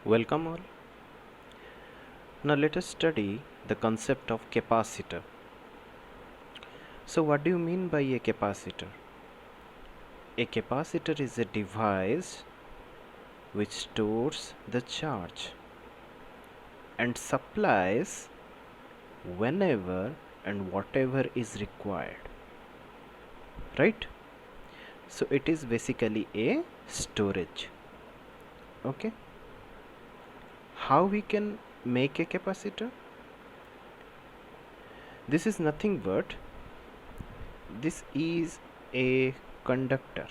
Welcome all. Now let us study the concept of capacitor. So what do you mean by a capacitor? A capacitor is a device which stores the charge and supplies whenever and whatever is required. Right? So it is basically a storage. Okay? How we can make a capacitor? This is nothing but this is a conductor,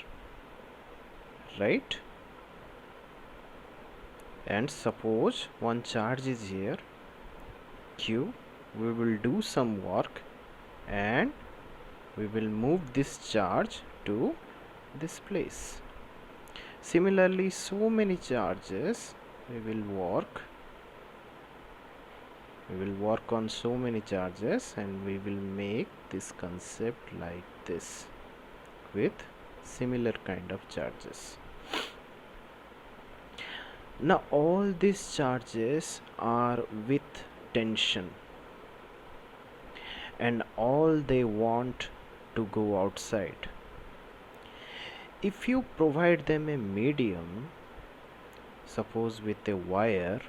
right? And suppose one charge is here Q. We will do some work and we will move this charge to this place. Similarly, so many charges we will work on so many charges, and we will make this concept like this with similar kind of charges. Now all these charges are with tension and all they want to go outside. If you provide them a medium, suppose with a wire,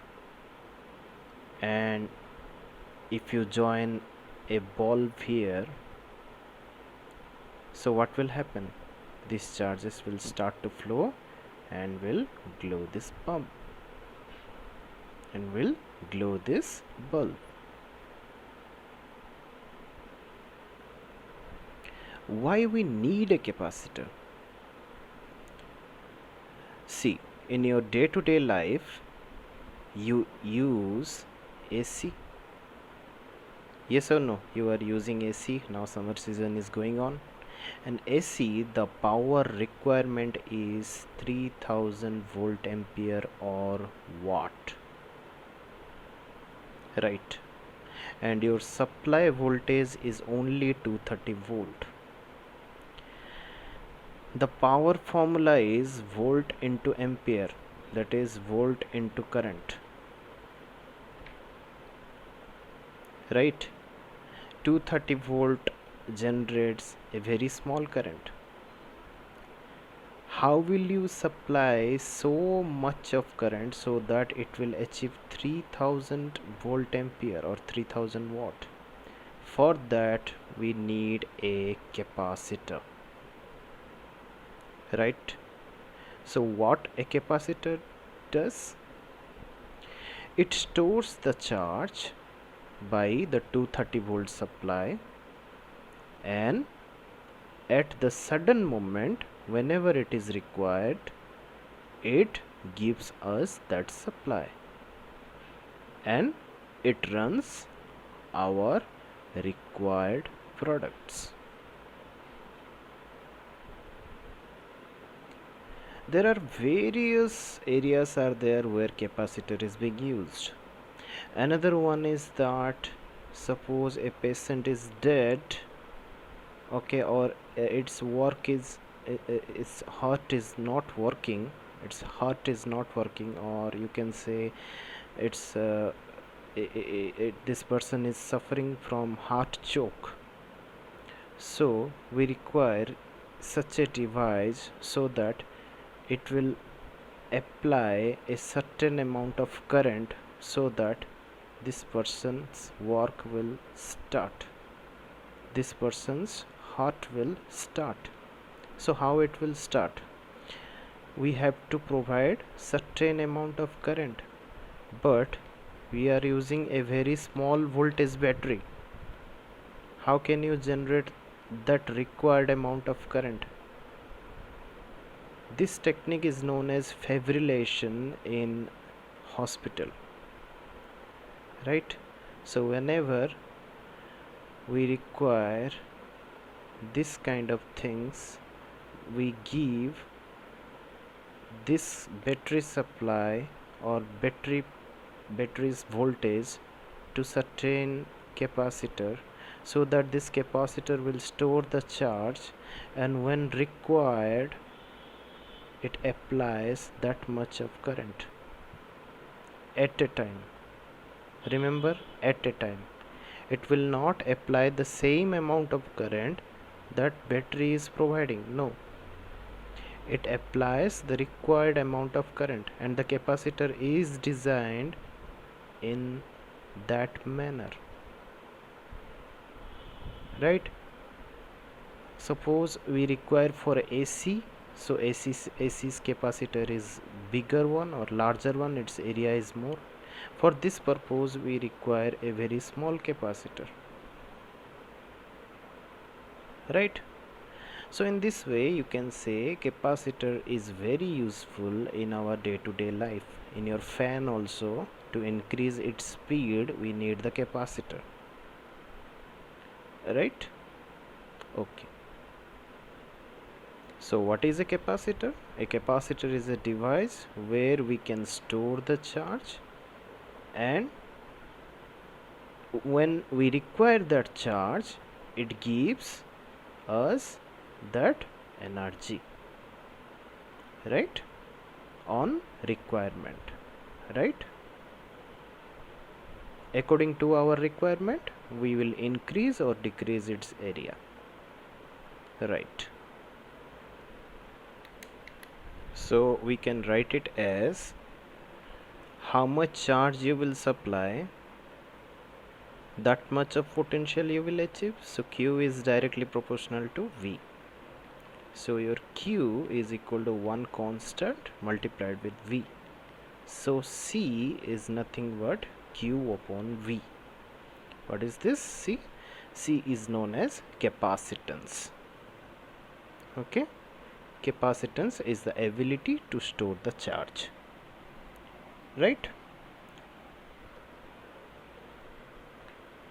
and if you join a bulb here, so what will happen? These charges will start to flow and will glow this bulb and will glow this bulb. Why we need a capacitor? See, in your day-to-day life you use AC. Yes or no? You are using AC. Now summer season is going on, and AC, the power requirement is 3000 volt ampere or watt, right? And your supply voltage is only 230 volt. The power formula is volt into ampere, that is volt into current, right? 230 volt generates a very small current. How will you supply so much of current so that it will achieve 3000 volt ampere or 3000 watt? For that we need a capacitor, right? So what a capacitor does? It stores the charge by the 230 volt supply, and at the sudden moment whenever it is required, it gives us that supply and it runs our required products. There are various areas are there where capacitor is being used. Another one is that suppose a patient is dead, okay, or its heart is not working, or you can say it's this person is suffering from heart choke. So we require such a device so that it will apply a certain amount of current so that this person's work will start, this person's heart will start. So how it will start? We have to provide certain amount of current, but we are using a very small voltage battery. How can you generate that required amount of current? This technique is known as fibrillation in hospital, right? So whenever we require this kind of things, we give this battery supply or battery's voltage to certain capacitor, so that this capacitor will store the charge, and when required it applies that much of current. at a time. Remember, at a time. It will not apply the same amount of current that battery is providing. No, it applies the required amount of current, and the capacitor is designed in that manner, right? Suppose we require for AC, so AC's capacitor is bigger one or larger one, its area is more. For this purpose we require a very small capacitor, right? So in this way you can say capacitor is very useful in our day-to-day life. In your fan also, to increase its speed we need the capacitor, right? Okay. So what is a capacitor? A capacitor is a device where we can store the charge, and when we require that charge it gives us that energy, right, on requirement, right? According to our requirement we will increase or decrease its area, right? So we can write it as how much charge you will supply, that much of potential you will achieve. So Q is directly proportional to V. So your Q is equal to 1 constant multiplied with V. So C is nothing but Q upon V. What is this? C? C is known as capacitance. Okay? Capacitance is the ability to store the charge, right?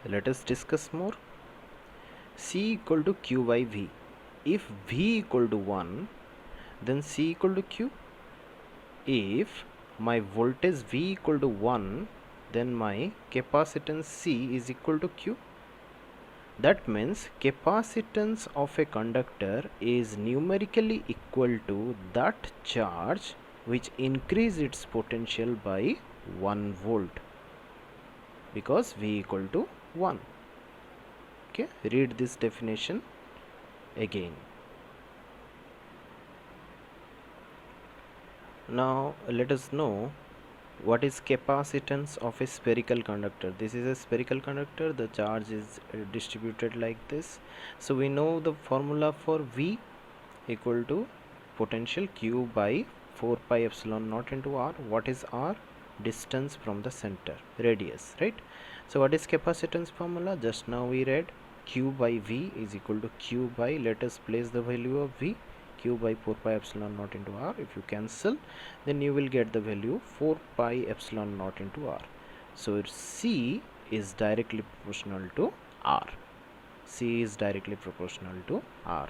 Let us discuss more. C equal to Q by V. If V equal to 1, then C equal to Q. If my voltage V equal to 1, then my capacitance C is equal to Q. That means capacitance of a conductor is numerically equal to that charge which increase its potential by 1 volt, because V equal to 1. Okay, read this definition again. Now let us know what is capacitance of a spherical conductor. This is a spherical conductor, the charge is distributed like this. So we know the formula for V equal to potential Q by 4 pi epsilon naught into R. What is R? Distance from the center, radius, right? So what is capacitance formula? Just now we read Q by V is equal to Q by, let us place the value of V, Q by 4 pi epsilon naught into R. If you cancel, then you will get the value 4 pi epsilon naught into R. So C is directly proportional to R. C is directly proportional to R.